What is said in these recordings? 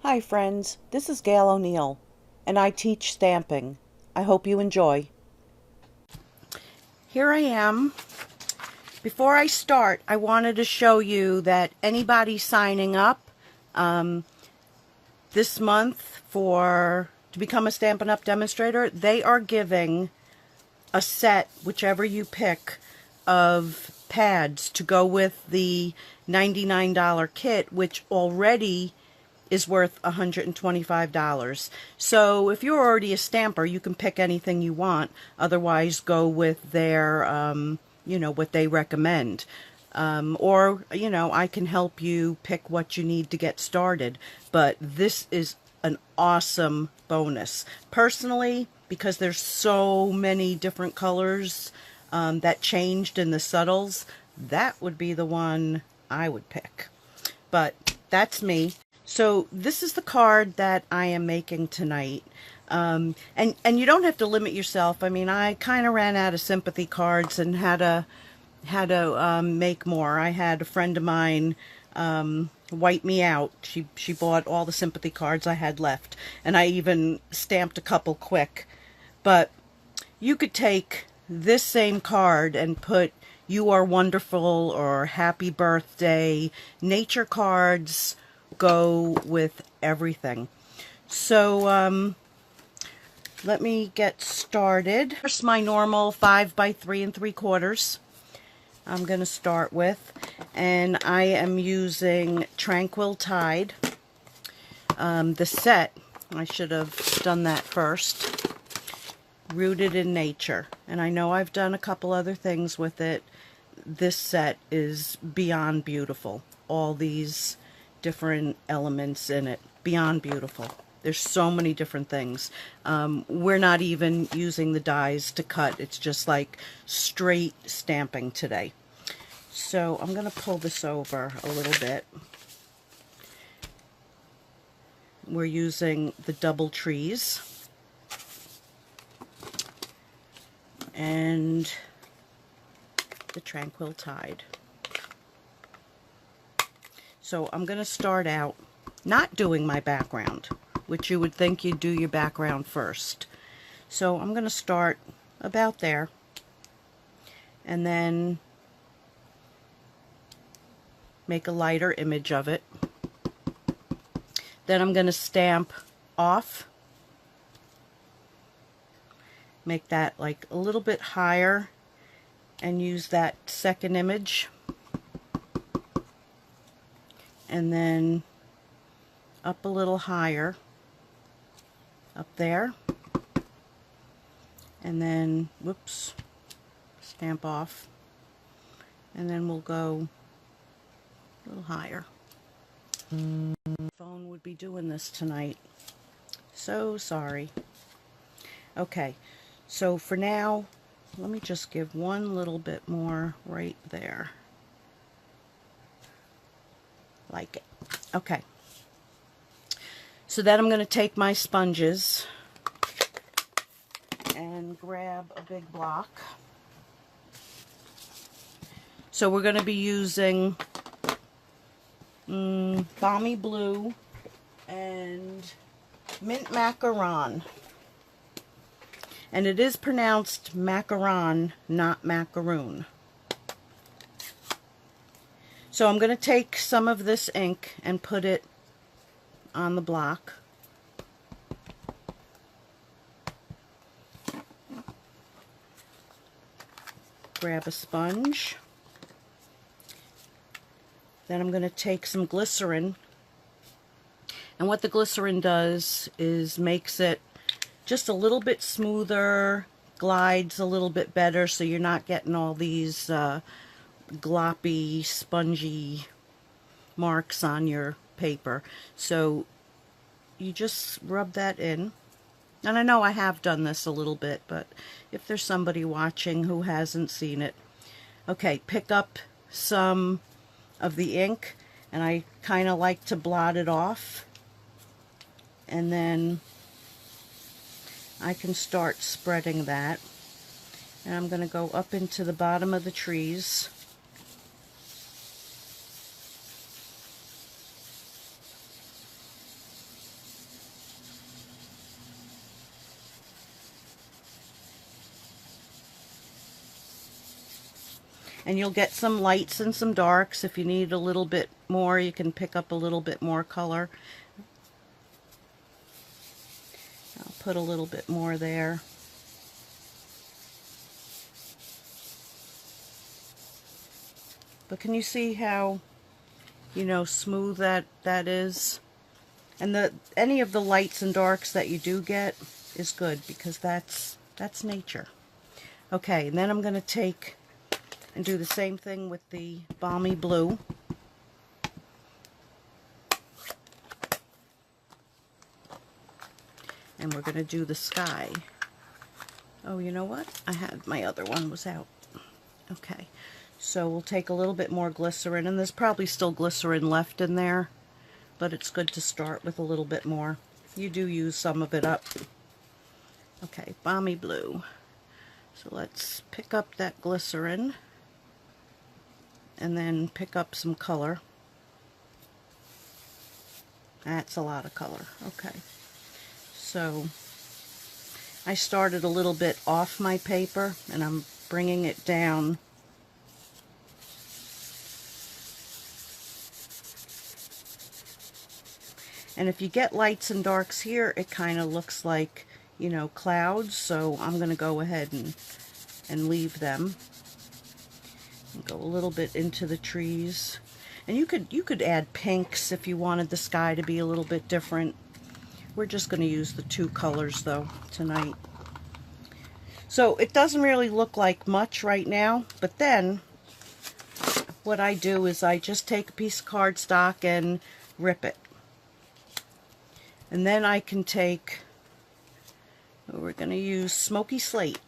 Hi friends, this is Gail O'Neill, and I teach stamping. I hope you enjoy. Here I am. Before I start, I wanted to show you that anybody signing up this month to become a Stampin' Up! Demonstrator, they are giving a set, whichever you pick, of pads to go with the $99 kit, which already is worth $125. So if you're already a stamper, you can pick anything you want. Otherwise, go with their, what they recommend. Or, I can help you pick what you need to get started. But this is an awesome bonus. Personally, because there's so many different colors that changed in the subtles, that would be the one I would pick. But that's me. So this is the card that I am making tonight. And you don't have to limit yourself. I mean, I kind of ran out of sympathy cards and had to make more. I had a friend of mine wipe me out. She bought all the sympathy cards I had left, and I even stamped a couple quick. But you could take this same card and put "You Are Wonderful" or "Happy Birthday." Nature cards go with everything. So let me get started. Here's my normal 5 by 3 3/4 I'm going to start with, and I am using Tranquil Tide. The set, I should have done that first, Rooted in Nature, and I know I've done a couple other things with it. This set is beyond beautiful. All these different elements in it, beyond beautiful. There's so many different things. We're not even using the dies to cut. It's just like straight stamping today. So I'm going to pull this over a little bit. We're using the double trees and the Tranquil Tide. So I'm going to start out not doing my background, which you would think you'd do your background first. So I'm going to start about there, and then make a lighter image of it. Then I'm going to stamp off, make that like a little bit higher, and use that second image, and then up a little higher, up there, and then, whoops, stamp off, and then we'll go a little higher. Phone would be doing this tonight. So sorry. Okay, so for now, let me just give one little bit more right there. Like it. Okay. So then I'm going to take my sponges and grab a big block. So we're going to be using Balmy Blue and Mint Macaron. And it is pronounced macaron, not macaroon. So I'm going to take some of this ink and put it on the block. Grab a sponge. Then I'm going to take some glycerin. And what the glycerin does is makes it just a little bit smoother, glides a little bit better, so you're not getting all these gloppy, spongy marks on your paper. So you just rub that in. And I know I have done this a little bit, but if there's somebody watching who hasn't seen it. Okay, pick up some of the ink, and I kind of like to blot it off. And then I can start spreading that. And I'm going to go up into the bottom of the trees. And you'll get some lights and some darks. If you need a little bit more, you can pick up a little bit more color. I'll put a little bit more there. But can you see how, you know, smooth that is? And any of the lights and darks that you do get is good, because that's nature. Okay, and then I'm going to take and do the same thing with the Balmy Blue. And we're going to do the sky. Oh, you know what? I had my other one was out. Okay, so we'll take a little bit more glycerin, and there's probably still glycerin left in there, but it's good to start with a little bit more. You do use some of it up. Okay, Balmy Blue. So let's pick up that glycerin and then pick up some color. That's a lot of color. Okay, so I started a little bit off my paper and I'm bringing it down. And if you get lights and darks here, it kind of looks like, you know, clouds, so I'm going to go ahead and leave them. And go a little bit into the trees. And you could add pinks if you wanted the sky to be a little bit different. We're just going to use the two colors though tonight. So it doesn't really look like much right now, but then what I do is I just take a piece of cardstock and rip it. And then I can take, we're going to use Smoky Slate.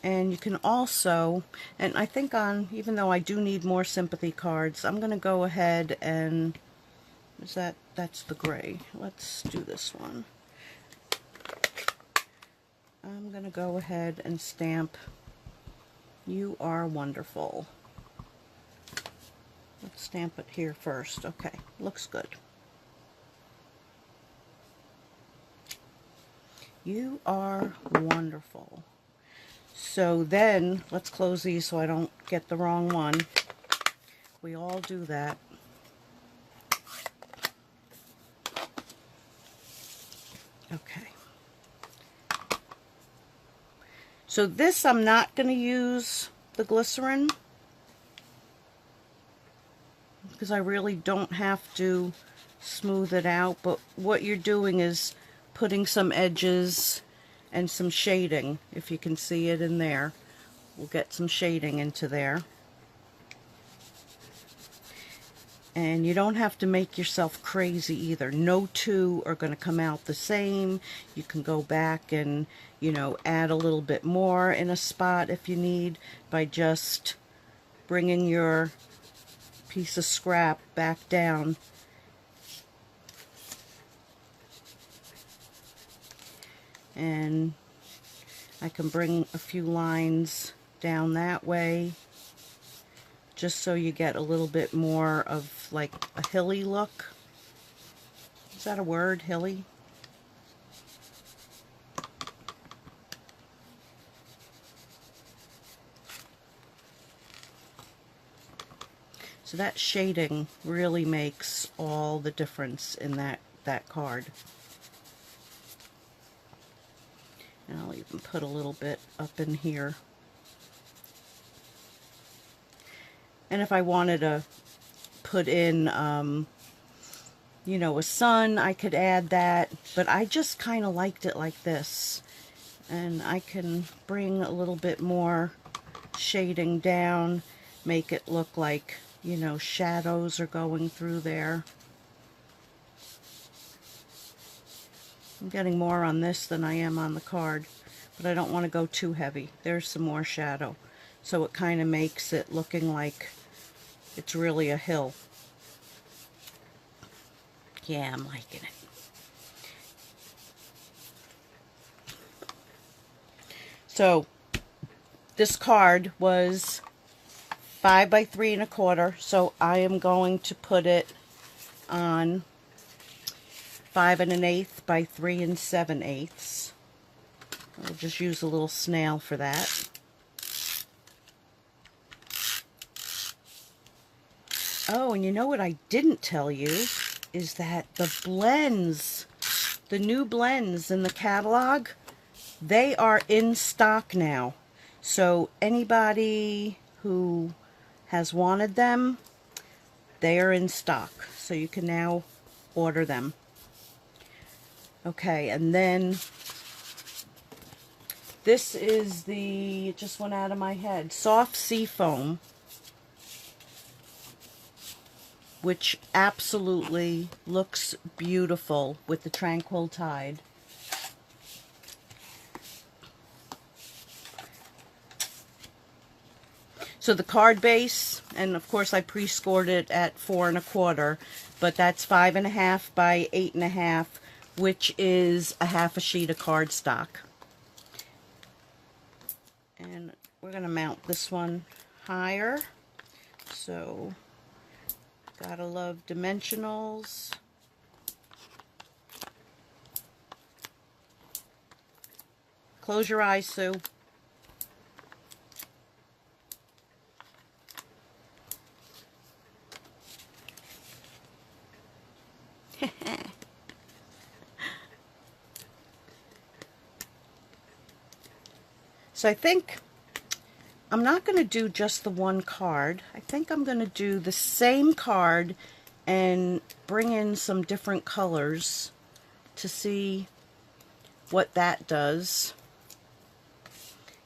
And you can also, and I think even though I do need more sympathy cards, I'm going to go ahead and, that's the gray. Let's do this one. I'm going to go ahead and stamp, "You Are Wonderful." Let's stamp it here first. Okay, looks good. You are wonderful. So then, let's close these so I don't get the wrong one. We all do that. Okay. So this, I'm not going to use the glycerin, because I really don't have to smooth it out, but what you're doing is putting some edges and some shading. If you can see it in there, we'll get some shading into there. And you don't have to make yourself crazy either. No two are going to come out the same. You can go back and, you know, add a little bit more in a spot if you need, by just bringing your piece of scrap back down. And I can bring a few lines down that way, just so you get a little bit more of like a hilly look. Is that a word, hilly? So that shading really makes all the difference in that card. And I'll even put a little bit up in here. And if I wanted to put in, you know, a sun, I could add that. But I just kind of liked it like this. And I can bring a little bit more shading down, make it look like, you know, shadows are going through there. I'm getting more on this than I am on the card, but I don't want to go too heavy. There's some more shadow, so it kind of makes it looking like it's really a hill. Yeah, I'm liking it. So this card was 5 by 3 1/4, so I am going to put it on 5 1/8 by 3 7/8. We'll just use a little snail for that. Oh, and you know what I didn't tell you is that the blends, the new blends in the catalog, they are in stock now. So anybody who has wanted them, they are in stock. So you can now order them. Okay, and then this is the, it just went out of my head, soft sea foam, which absolutely looks beautiful with the Tranquil Tide. So the card base, and of course I pre-scored it at 4 1/4, but that's 5.5 by 8.5, which is a half a sheet of cardstock. And we're going to mount this one higher. So gotta love dimensionals. Close your eyes, Sue. So I think I'm not going to do just the one card. I think I'm going to do the same card and bring in some different colors to see what that does,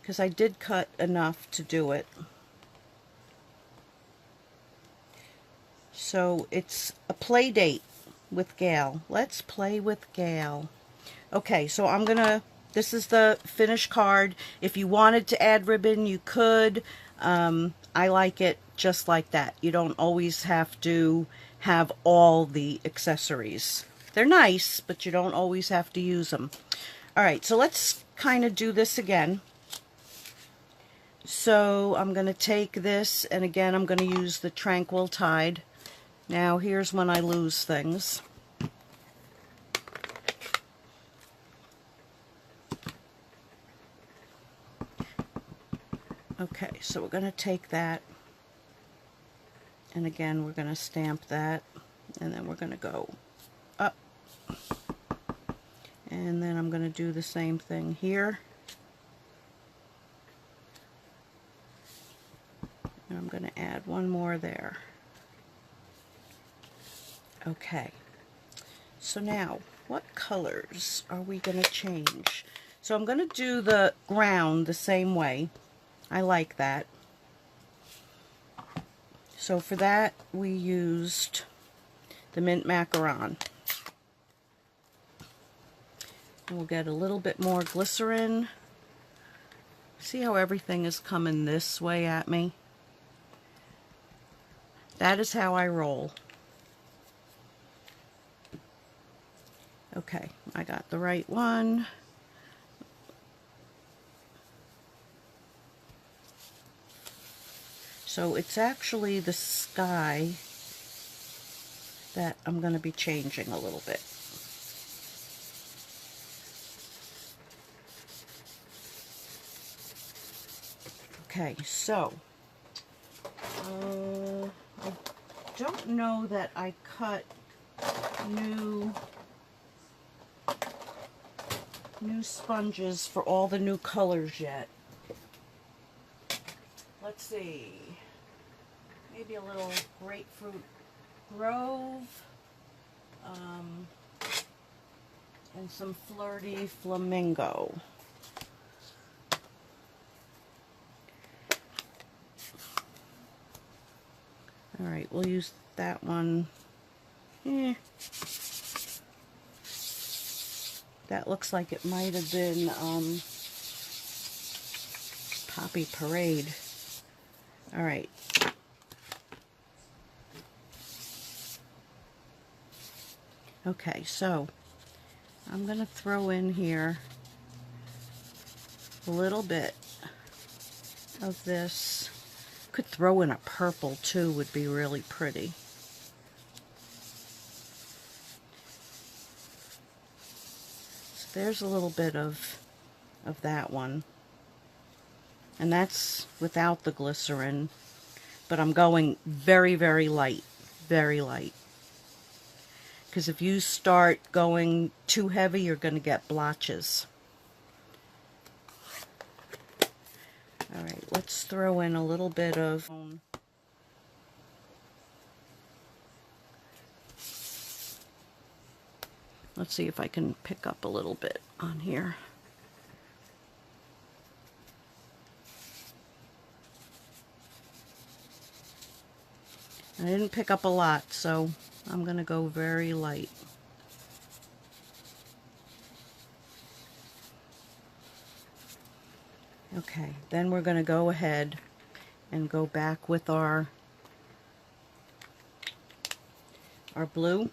because I did cut enough to do it. So it's a play date with Gail. Let's play with Gail. Okay, so I'm gonna, this is the finished card. If you wanted to add ribbon, you could. I like it just like that. You don't always have to have all the accessories. They're nice, but you don't always have to use them. All right, so let's kind of do this again. So I'm going to take this, and again, I'm going to use the Tranquil Tide. Now, here's when I lose things. Okay, so we're going to take that, and again, we're going to stamp that, and then we're going to go up. And then I'm going to do the same thing here. And I'm going to add one more there. Okay. So now, what colors are we going to change? So I'm going to do the ground the same way. I like that. So for that, we used the mint macaron. We'll get a little bit more glycerin. See how everything is coming this way at me? That is how I roll. Okay, I got the right one. So it's actually the sky that I'm going to be changing a little bit. Okay, so I don't know that I cut new sponges for all the new colors yet. Let's see, maybe a little grapefruit grove, and some flirty flamingo. Alright, we'll use that one. That looks like it might have been Poppy Parade. Alright. Okay, so I'm going to throw in here a little bit of this. Could throw in a purple too, would be really pretty. So there's a little bit of of that one. And that's without the glycerin, but I'm going very, very light, very light. Because if you start going too heavy, you're going to get blotches. All right, let's throw in a little bit of... Let's see if I can pick up a little bit on here. I didn't pick up a lot, so I'm going to go very light. Okay, then we're going to go ahead and go back with our blue.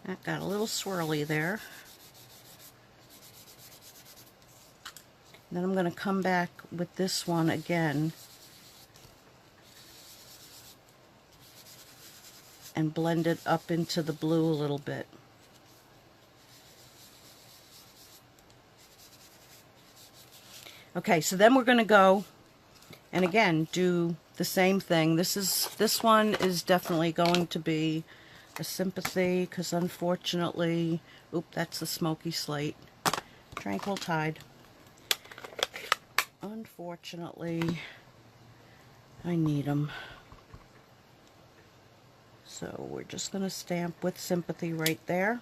That got a little swirly there. Then I'm going to come back with this one again and blend it up into the blue a little bit. Okay, so then we're going to go and again do the same thing. This one is definitely going to be a sympathy, because unfortunately, oop, that's the smoky slate. Tranquil Tide. Unfortunately, I need them. So we're just going to stamp with sympathy right there.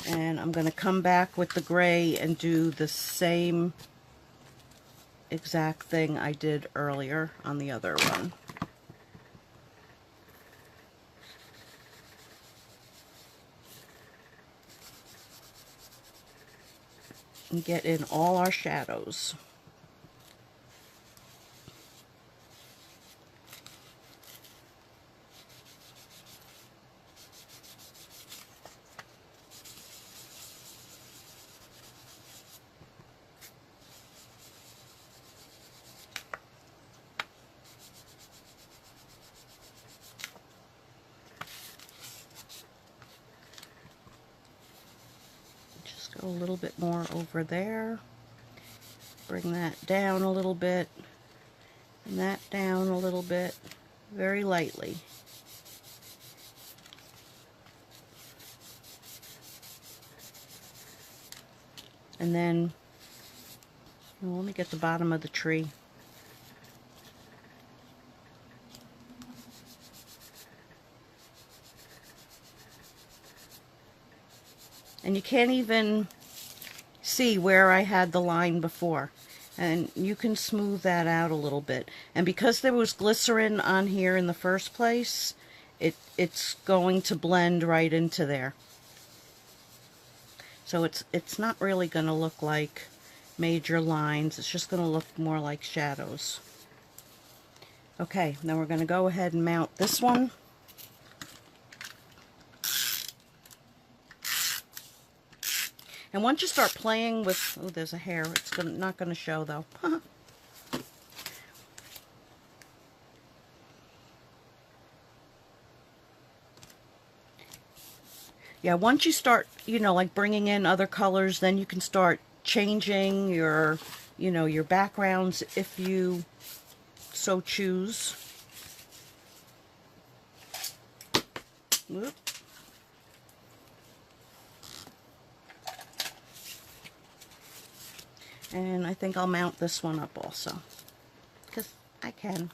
And I'm going to come back with the gray and do the same exact thing I did earlier on the other one. And get in all our shadows. Go a little bit more over there. Bring that down a little bit. And that down a little bit. Very lightly. And then, well, let me get the bottom of the tree. And you can't even see where I had the line before. And you can smooth that out a little bit. And because there was glycerin on here in the first place, it's going to blend right into there. So it's not really going to look like major lines. It's just going to look more like shadows. Okay, now we're going to go ahead and mount this one. And once you start playing with, oh, there's a hair. It's not going to show though. Yeah, once you start, you know, like bringing in other colors, then you can start changing your, you know, your backgrounds if you so choose. Whoop. And I think I'll mount this one up also, because I can.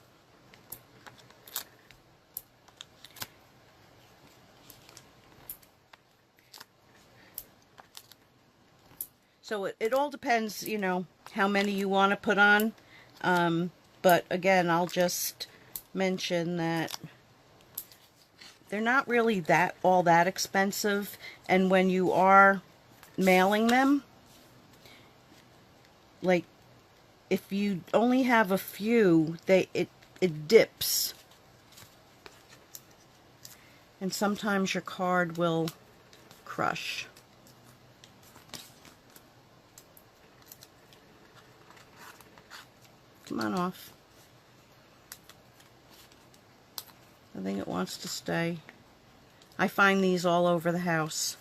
So it all depends, you know, how many you want to put on. But again, I'll just mention that they're not really all that expensive. And when you are mailing them, like, if you only have a few, it dips. And sometimes your card will crush. Come on off. I think it wants to stay. I find these all over the house.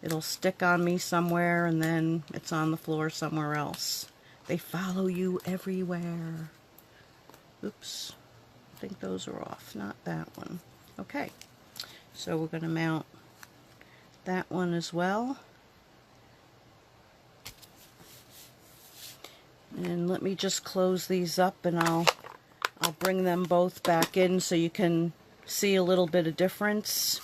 It'll stick on me somewhere and then it's on the floor somewhere else. They follow you everywhere. Oops. I think those are off, not that one. Okay. So we're going to mount that one as well. And let me just close these up and I'll bring them both back in so you can see a little bit of difference.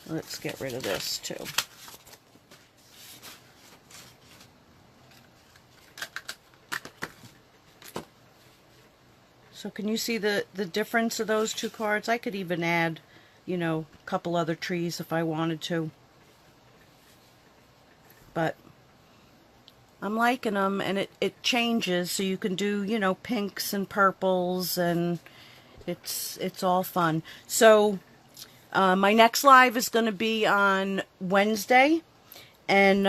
Let's get rid of this too. So can you see the difference of those two cards? I could even add, you know, a couple other trees if I wanted to. But I'm liking them, and it changes, so you can do, you know, pinks and purples, and it's all fun. So my next live is going to be on Wednesday, and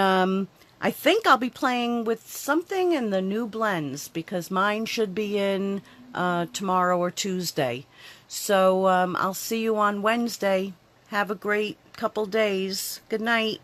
I think I'll be playing with something in the new blends, because mine should be in tomorrow or Tuesday. So I'll see you on Wednesday. Have a great couple days. Good night.